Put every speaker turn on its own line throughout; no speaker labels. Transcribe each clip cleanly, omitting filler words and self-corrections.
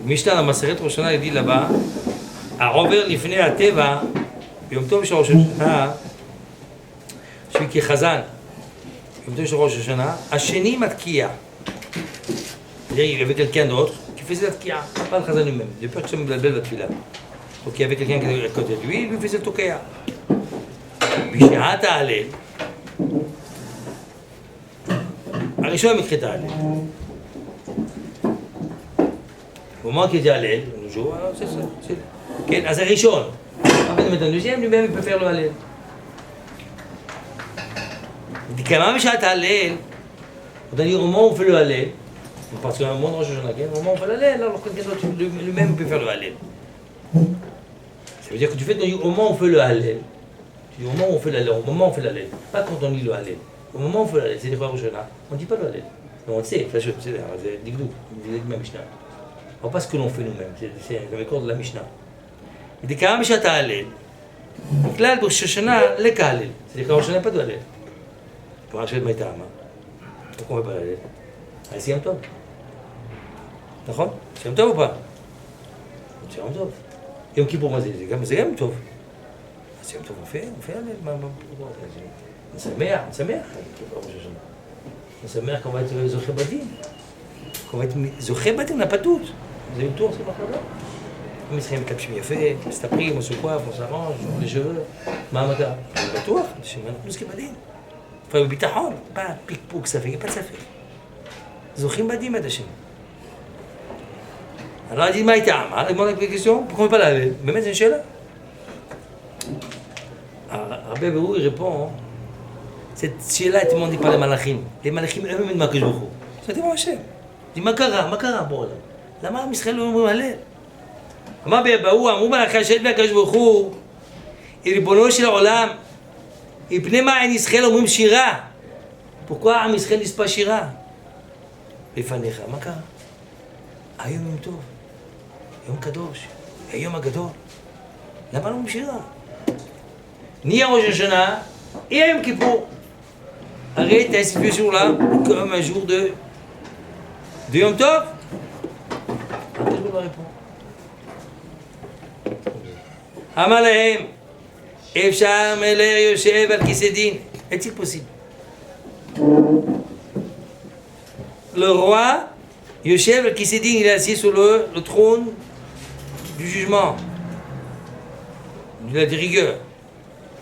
משנה למסכת ראש השנה יגיד לבא, העובר לפני הטבע, ביום טוב של ראש השנה, שהוא כחזן, ביום טוב של ראש השנה, השני מתקיע. avec quelqu'un d'autre qui faisait la tkiya, pas le khazan lui-même. J'ai peur que ça me blabelle la tfila. Donc il y avait quelqu'un qui était à côté de lui, il lui faisait le tokeya. בשעת ההלל, הראשון מתחיל ההלל. במובן qu'il dit ההלל, nous jouons, c'est ça. כן, אז הראשון. après de mettre un deuxième, lui-même il peut faire le ההלל. כמה בשעת ההלל, on a dit au moment où on fait le ההלל, parce qu'à un moment de Rosh Hashanah, au moment où on fait le ההלל, alors quelqu'un d'autre lui-même peut faire le ההלל. Ça veut dire que tu fais au moment où on fait le ההלל, au moment où on fait l'allel, au moment où on fait l'allel, pas quand on lit le allel. Au moment où on fait l'allel, c'est des fois Rosh Hashanah, on ne dit pas le allel. On le sait, c'est digdou, c'est la Mishnah. On ne pas ce que l'on fait nous-mêmes, c'est le corps de la Mishnah. Il dit quand Mishat allel, donc là, le Rosh Hashanah, le kallel, c'est-à-dire que Rosh Hashanah pas de allel. Pour acheter le maïtama, pourquoi on ne fait pas l'allel? C'est Yom Tov. D'accord? C'est Yom Tov ou pas? C'est Yom Tov. Yom Kippour, c'est Yom Tov. C'est Yom Tov, on fait l'allel. On s'amère. On s'amère qu'on va être Zoché Badim. Qu'on va être Zoché Badim, on n'a pas toutes. Vous avez le tour, c'est pas comme ça. On met avec la pchim yafé, c'est appris, on se coiffe, on s'arrange, on les cheveux. Mahamada, on va tour, c'est maintenant Zoché Badim. Enfin, le bitachon, pas pic-pouc, ça fait, il n'y a pas de ça fait. Zoché Badim, Adachem. Alors, il dit, Maïtam, il demande la question, pourquoi on ne fait pas l'allel? Mais maintenant, c'est une chéla. Rabbi Berou, il répond, cette chéla est demandée par les malachim. Les malachim eux-mêmes demandent que je vous. Ça dit, mon Hachem. Il dit, Makara, bon, là. Lama, Israël, on va aller. Rabbi Berou, אמרו מלאכי השם והקדוש ברוך הוא, ריבונו של העולם, מפני מה אין ישראל אומרים שירה? pourquoi עם ישראל נספה שירה? לפניך, מה קרה? היום יום טוב, יום קדוש, היום הגדול. למה לא אומרים שירה? ni à Rosh Hashanah et à Yom Kippour. Arrête, t'as cette situation-là comme un jour de Yom Tov. Je vais vous répondre. Amalahem, Efshar Meler Yoshev al Kisedin. Est-il possible? Le roi Yoshev al Kisedin, il est assis sur le trône du jugement, de la rigueur.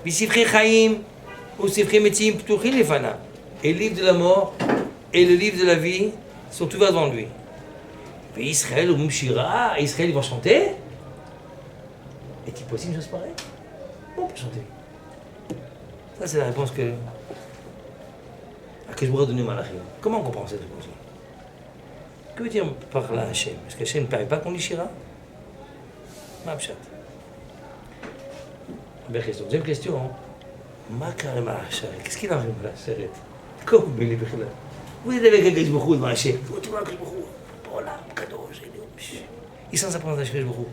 Bisifri Chaim ou Sifri Metim Ptuchin Lefana. Et le livre de la mort et le livre de la vie sont ouverts devant lui. Mais Israël ou Mouchira, Israël, ils vont chanter. Est-il possible une chose pareille? On peut chanter. Ça, c'est la réponse que je voudrais donner à Malachim. Comment on comprend cette réponse-là? Que veut dire par là Hachem? Est-ce qu'Hachem ne permet pas qu'on lit Shira? Ma pshat. Deuxième question. Ma carrément, qu'est-ce qu'il arrive là, Seret? Comment il est là? Vous êtes avec Akash Bokhu devant Hachem. Tu vois Akash Bokhu? Oh là, Kadosh, il s'en s'apprend Akash Bokhu.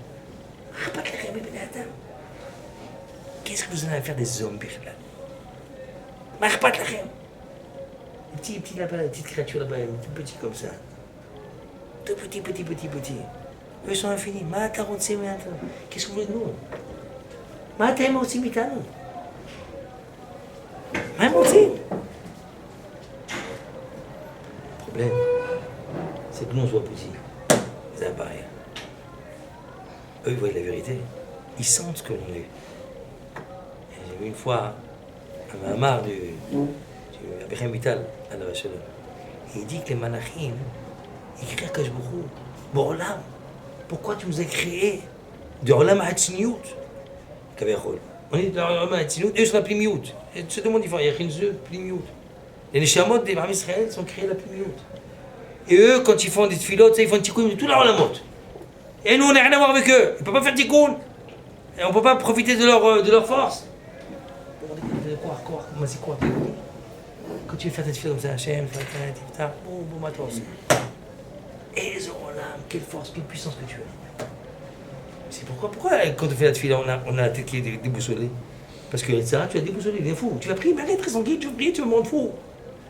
Qu'est-ce que vous en avez à faire des hommes, Bichla? Marpat lachem. Petit là-bas, la petite créature là-bas, tout petit comme ça. Tout petit. Eux sont infinis. Ma 45 minutes. Qu'est-ce que vous voulez de nous? מה אתם רוצים מאיתנו? מה הם רוצים? Le problème, c'est que nous on soit petits. C'est pareil. Eux ils voient la vérité. Ils sentent ce que l'on est. J'ai vu une fois un mamar du Abichem Vital à la Vachelon. Il dit que les malachim, ils créent Akash Bokhu. B'olam, pourquoi tu nous as créés? De Olam Hatzniut. On est dans le Hatzniut, eux sont la Plimiout. C'est deux mondes différents. Il y a Khinzeux, Plimiout. Les Neshamot des Bam Israël sont créés la Plimiout. Et eux, quand ils font des tfilotes, ils font des tikkunim de tout la Olamot. Et nous, on n'a rien à voir avec eux. Ils ne peuvent pas faire tikkun. Et on ne peut pas profiter de leur force. Comment c'est quoi? Quand tu veux faire des tfilotes comme ça, Hachem, Tiftar, bon matos. Et les Olam, quelle force, quelle puissance que tu as. C'est pourquoi quand on fait la tefila, on a la tête qui est déboussolée? Parce que Sarah, tu as déboussolé, il est fou. Tu vas prier, mais arrête, très tranquille, tu vas prier, tu me rends fou.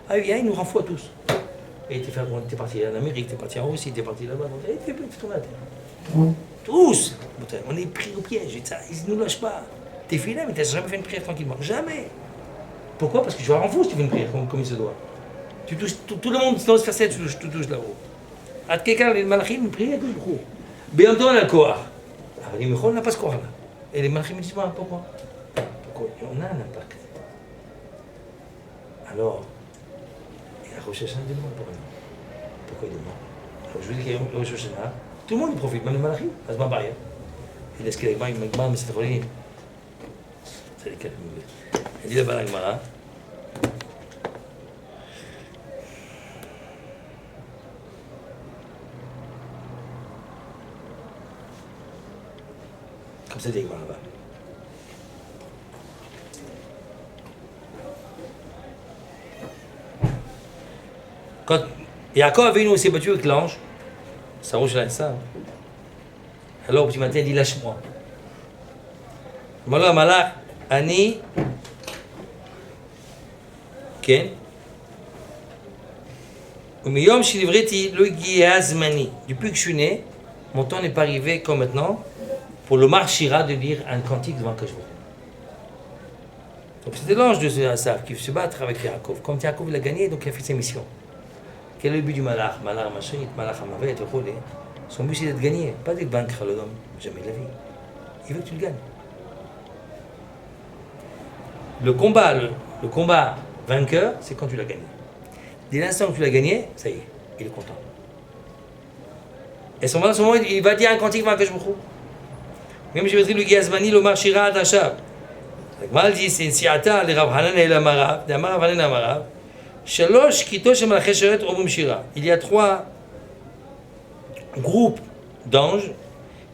Ah oui, il nous rend fou à tous. Et t'es parti en Amérique, t'es parti en Russie, t'es parti là-bas, t'es fait tourner la terre. Tous. On est pris au piège. Ils ne nous lâchent pas. T'es filé, mais t'as jamais fait une prière tranquillement. Jamais. Pourquoi? Parce que tu vas en fou si tu fais une prière comme il se doit. Tu touches, tout le monde doit se faire ça, tu touches là-haut. À quelqu'un, les malachim, prient à tout le coup. Bientôt, on a le koach. Alors, il me dit, on n'a pas ce koach là. Et les malachim me disent, pourquoi? Pourquoi? On a un impact. Alors, et à Rosh Hashanah, il demande pour nous. Pourquoi il demande? Alors, je vous dis qu'il y a Rosh Hashanah, tout le monde y profite, même les malachim. Ça se bat pas rien. Il laisse qu'il y ait une magma, mais c'est trop lié. C'est les quatre. Il dit là-bas la Gemara. Comme ça, dit Gemara là-bas. Quand Yaakov avait nous s'est battu avec l'ange, ça rouge là, ça. Alors, au petit matin, il dit lâche-moi. Malach, malach, ani, ken. Umiyom shilivreti lo giya zmani. Depuis que je suis né, mon temps n'est pas arrivé comme maintenant pour le marchira de lire un cantique devant Kajou. Donc c'était l'ange de Asaf qui veut se battre avec Yaakov. Comme Yaakov il a gagné, donc il a fait ses missions. Quel est le but du malach? Malach machin, malach amavet, et tout. Son but c'est d'être gagné, pas de vaincre l'homme, jamais de la vie. Il veut que tu le gagnes. Le combat vainqueur, c'est quand tu l'as gagné. Dès l'instant que tu l'as gagné, ça y est, il est content. Et à ce moment, il va dire un cantique devant Kajou. Même je vais dire le Gazmani, le marchira d'Achab. Mal dit, c'est une siata, les Rav Hanan et la Marav, des Marav Hanan et la Marav. Shalosh kito shem al-chesheret omum shira. Il y a 3 groupes d'anges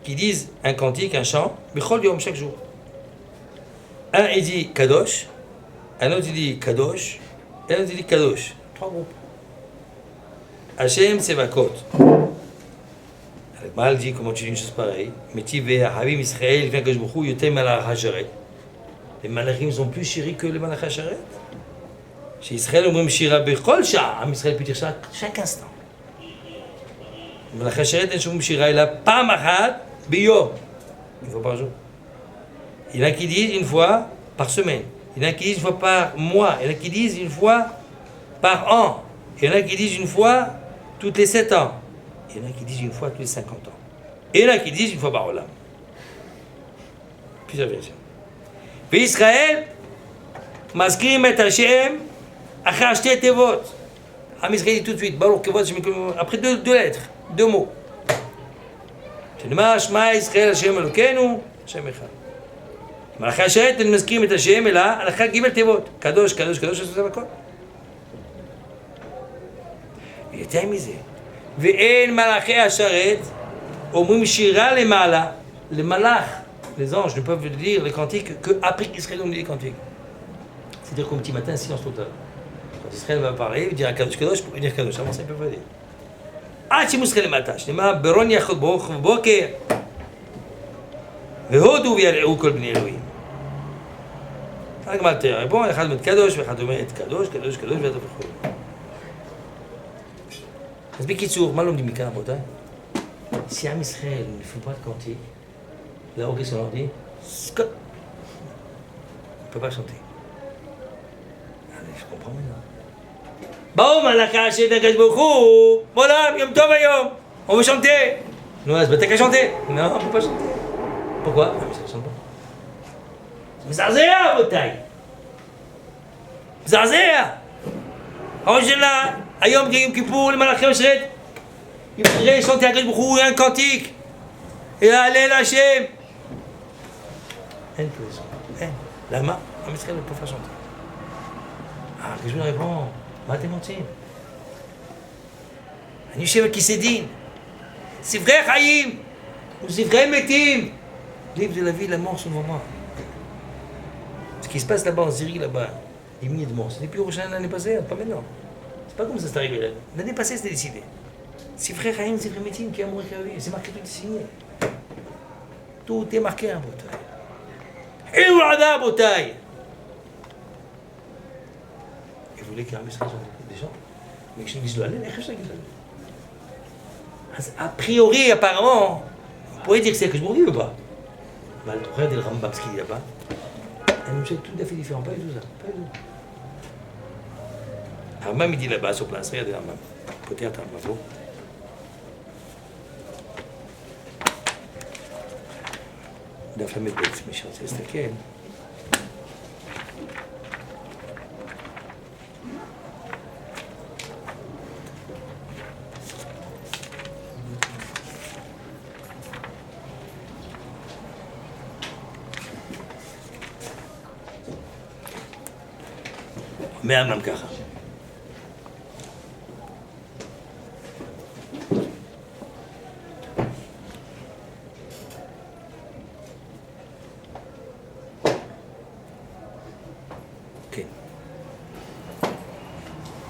qui disent un cantique, un chant, bechol yom, chaque jour. Un il dit Kadosh, un autre il dit Kadosh, et un autre il dit Kadosh. 3 groupes. Hashem Sevakot. Mal dit comment tu dis une chose pareille. Metiv ve'ahavim Israël vient que je me yotem ala hacheret. Les malachim sont plus chéris que les malach hacheret. Chez Israël, on dit shira bechol shah. Israël peut dire ça chaque instant. Malach hacheret en shom shira il a pas machat biyom. Une fois par jour. Il y en a qui disent une fois par semaine. Il y en a qui disent une fois par mois. Il y en a qui disent une fois par an. Il y en a qui disent une fois toutes les 7 ans. Il y en a qui disent une fois tous les 50 ans. Et il y en a qui disent une fois par olam. Plusieurs versions. Puis Israël, Maskrim et Hashem, Achar Shte Tevot. Am Israël dit tout de suite, Baruch Kevot, après 2 lettres, 2 mots. שנאמר שמע ישראל השם אלוקינו, השם אחד. מלאכי השרת הם מזכירים את השם אלא הלכה ג' תיבות, קדוש, קדוש, קדוש, עשו זה בכל. ויותר מזה, ואין מלאכי השרת אומרים שירה למעלה, למלאך, les anges ne peuvent lire les cantiques qu'après qu'Israël lit les cantiques. C'est-à-dire qu'au petit matin, silence total. Quand Israël va parler, il dira Kadosh, Kadosh, pour dire Kadosh, avant ça, il ne peut pas dire. עד שמוסחי למטה, שנאמר ברון יחוד ברוך ובוקר והודו ויראו כל בני אלוהים. הגמרא תראה, בוא, אחד אומר קדוש ואחד אומר את קדוש, קדוש, קדוש ואתה וכו'. אז בקיצור, מה לומדים מכאן רבותיי? Si עם ישראל ne fait pas de cantique, là-haut qu'est-ce qu'on leur dit? Scott! On ne peut pas chanter. Allez, je comprends maintenant. באו מלאכי השם הקדוש ברוך הוא, בעולם, יום טוב היום, on veut chanter. Non, c'est pas t'as qu'à chanter. Non, on peut pas chanter. Pourquoi? Ah, mais ça ne chante pas. זה מזעזע, רבותיי. מזעזע. הראש שלה, היום יום כיפור למלאכי השרת, il faudrait chanter הקדוש ברוך הוא un cantique. et aller להשם. אין כזה. אין. למה? עם ישראל ne peut pas chanter. Ah, que je me réponds. מה אתם רוצים? אני יושב על כיסא דין. ספרי חיים וספרי מתים. Livre de la vie, la mort sont devant moi. Ce qui se passe là-bas en Syrie, là-bas, des milliers de morts. C'était plus au l'année passée, pas maintenant. C'est pas comme ça c'est arrivé là. L'année passée, c'était décidé. Sifrei Chaim, Sifrei Metim, qui a mouru, qui a vu. C'est marqué, tout est signé. Tout est marqué, hein, Botaï. Et où l'ada, Botaï? Il voulait qu'un message des gens. Mais que je dise le halal, et que je dise le halal. A priori, apparemment, Vous pourriez dire que c'est que je m'en ou pas? Bah, regardez le Rambam, ce qu'il y a là-bas. Un objet tout à fait différent, pas du tout ça. Pas du tout. Rambam, il dit là-bas sur place, regardez Rambam. Peut-être un bravo. La femme est belle, c'est méchant, c'est laquelle? מהמם ככה. כן.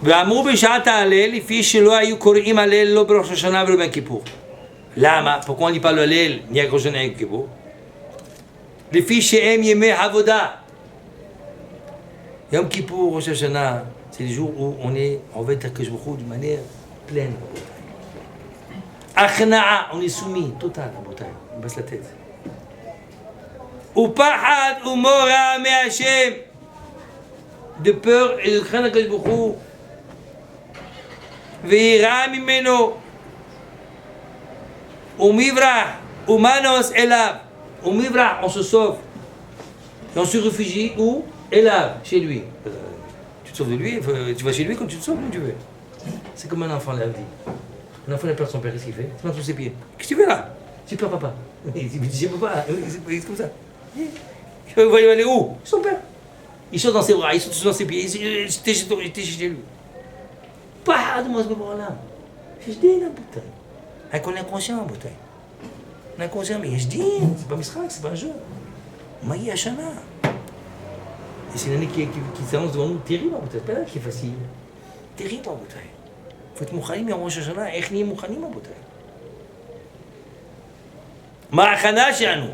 ואמרו בשעת ההלל, לפי שלא היו קוראים הלל לא בראש השנה ולא ביום כיפור. למה? pourquoi on dit pas le הלל, ni à ראש השנה ni à יום כיפור? לפי שהם ימי עבודה. Yom Kippour, Rosh Hashanah, c'est les jours où on va être à Kajbouchou d'une manière pleine. Achna'a, on est soumis, total, à Botaï, on baisse la tête. Upahad, Umora, Me Hashem, de peur et de crainte à Kajbouchou. Veira Mimeno, Umivra, Umanos Elav, Umivra, on se sauve. Et on se réfugie où? Et là, chez lui. Tu te sauves de lui, tu vas chez lui quand tu te sauves, tu veux. C'est comme un enfant, la vie. Un enfant n'a peur de son père, qu'est-ce qu'il fait? Il se met sous ses pieds. Qu'est-ce que tu fais là? J'ai peur, papa. Il dit, j'ai papa. C'est comme ça. Il va aller où? Son père. Il saute dans ses bras, il saute dans ses pieds. J'étais chez lui. Pas de moi, ce moment-là. Je dis, là, bouteille. On est inconscient, bouteille. On est inconscient, mais je dis, c'est pas Misrak, c'est pas un jeu. Maïa Shana. Et c'est une année qui s'annonce devant nous terrible en bouteille. C'est pas là qui est facile. Terrible en bouteille. Il faut être mouchanim en Rosh Hashanah. איך נהיה מוכנים en bouteille? מה ההכנה שלנו?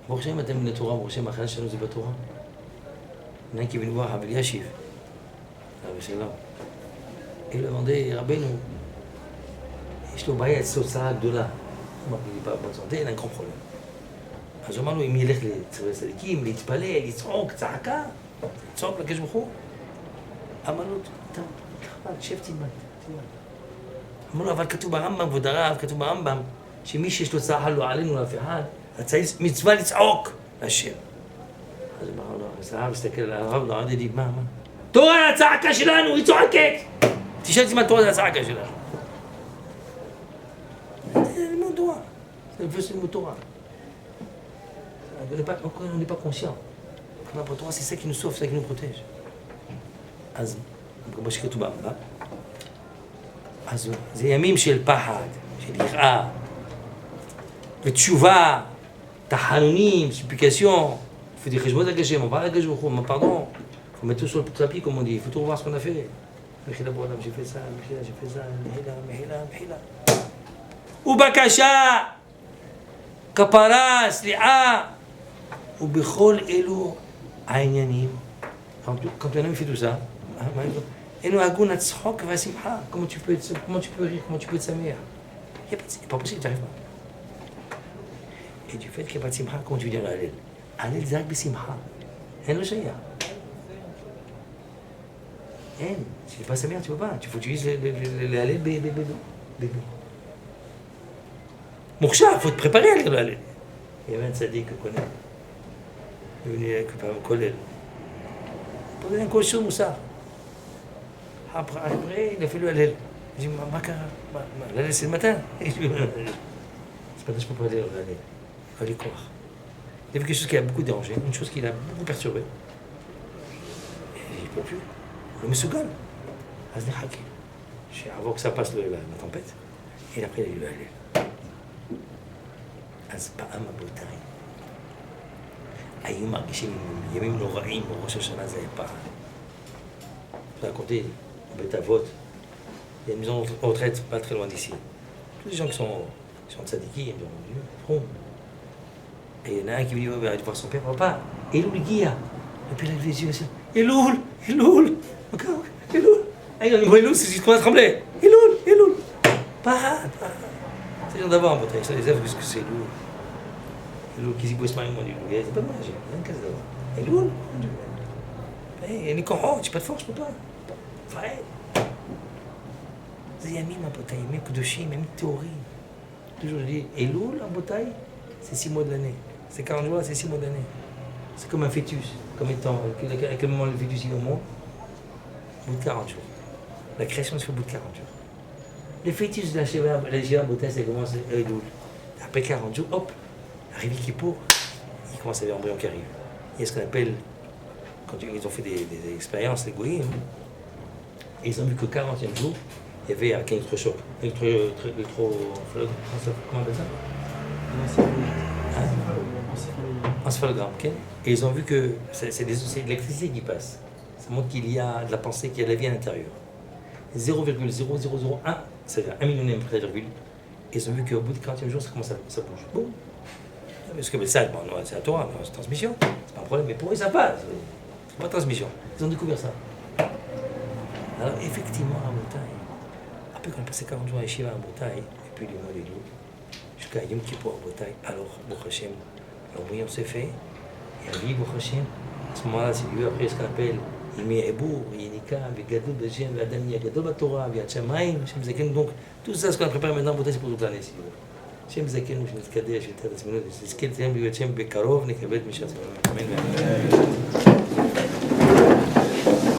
ברוך השם אתם בני תורה, ברוך השם ההכנה שלנו זה בתורה. Il y en a qui est venu voir Rabbi Yashiv. Rabbi Shalom. Il lui a demandé, Rabbeinu, יש לו בעיה אצלו צרה גדולה. הוא מרגיש לי בבן סנטה, אין כל problème. אז אמרנו, אם ילך לצווי צדיקים, להתפלל, לצעוק, צעקה, לצעוק לקדוש ברוך הוא. אמרנו, שב תלמד. אמרנו, אבל כתוב ברמב"ם, כבוד הרב, כתוב ברמב"ם, שמי שיש לו צעקה לא עלינו לאף אחד, צריך מצווה לצעוק להשם. אז אמרנו, הרב הסתכל על הרב, לא עדי לי, מה? תורה הצעקה שלנו, היא צועקת! תשאל אותי מה תורה זה הצעקה שלנו. זה לימוד תורה. זה לימוד תורה. On n'est pas conscient. Pour toi, c'est ça qui nous sauve, c'est ça qui nous protège. אז, כמו שכתוב ברמב"ם, אז זה ימים של פחד, של יראה, ותשובה, תחנונים, supplication. Il faut dire חשבון לקדוש, on parle לקדוש ברוך הוא, pardon. Il faut mettre tout sur le tapis, comme on dit. Il faut tout revoir ce qu'on a fait. מחילה בעולם, j'ai fait ça, מחילה, j'ai fait ça, מחילה. ובקשה, כפרה, סליחה. ובכל אלו העניינים, quand un homme fait tout ça, et nous agons notre tzchok והsimcha, comment tu peux rire, comment tu peux être sa mère? C'est pas possible, tu n'arrives pas. Et du fait qu'il n'y a pas de simcha, comment tu veux dire l'halel? Halel c'est רק בשמחה, אין לו שייך. אין, si tu n'es pas sa mère, tu ne peux pas, il faut que tu dises le halel bébé. מוכשר, il faut te préparer à lire le halel. Il y avait un tzaddik que connaît. Il est venu avec un collègue. Il posait un cochon moussa. Après, il a fait le halel. Il dit, l'halel c'est le matin. C'est pas que je peux pas dire le halel. Il fallait croire. Il y avait quelque chose qui l'a beaucoup dérangé, une chose qui l'a beaucoup perturbé. Et il ne peut plus. Le mesougal. אז נחכה. שיעבור que ça passe la tempête. Et après il a eu le halel. אז פעם הבוטרי. היו מרגישים ימים נוראים בראש השנה זה פעם. Je vais raconter au Beth Avot. Il y a une maison de retraite pas très loin d'ici. Tous les gens qui sont tzadikim, ils ont Dieu, et il y en a un qui veut aller voir son père, papa, Elul Guia. Et puis il a levé les yeux, Elul, Elul, encore, Elul. Et il voit Elul, c'est ce qu'on a tremblé. Elul. Pas. C'est un d'avant, botaï. Ça, les élèves, qu'est-ce que c'est lourd. Lourd, qui s'y bosse pas, ils m'ont dit, c'est pas de magie. Il y a une case d'avant. Et lourd. Il y a une corroge, j'ai pas de force, je peux pas. Vrai. זה ימים הבוטאי, ימים קדושים, ימים טהורים. Toujours je dis, Elul en bouteille, c'est 6 mois de l'année. C'est 40 jours, c'est 6 mois de l'année. C'est comme un fœtus, comme étant, à quel moment le fœtus il est au monde? Au bout de 40 jours. La création se fait au bout de 40 jours. Le fœtus de la Shiva bouteille, ça commence à Elul. Après 40 jours, hop, arrive Kippour, il commence à y avoir l'embryon qui arrive. Il y a ce qu'on appelle, quand ils ont fait des expériences, les goïms, et ils ont vu que 40e jour, il y avait un électrochoc. Comment on appelle ça? Encéphalogramme. Okay? Et ils ont vu que c'est de l'électricité qui passe. Ça montre qu'il y a de la pensée, qu'il y a de la vie à l'intérieur. 0,0001, c'est-à-dire 1 millionième près de virgule. Et ils ont vu qu'au bout de 40e jour, ça commence ça bouge. Boum. Parce que ça, bon, c'est à toi, c'est transmission. C'est pas un problème. Mais pour eux, ça passe. C'est pas transmission. Ils ont découvert ça. Alors, effectivement, à Montagne, après qu'on a passé 40 jours à Yeshiva à Montagne, et puis le mois de Lou, jusqu'à Yom Kippur à Montagne, alors, Baruch Hashem, l'embryon s'est fait, et à vie, Baruch Hashem, à ce moment-là, c'est lui après ce qu'on appelle Yemi Ebour, Yenika, Vegadol, Bejem, Adam Yagadol, Batora, Viat Shamaim, Shem Zaken, donc tout ça, ce qu'on a préparé maintenant, Montagne, c'est pour toute l'année, si vous voulez. Shem Zaken, je vais te cader, je vais te dire, c'est ce qu'il y a, Bekarov, Nekabet, Mishat, Amen.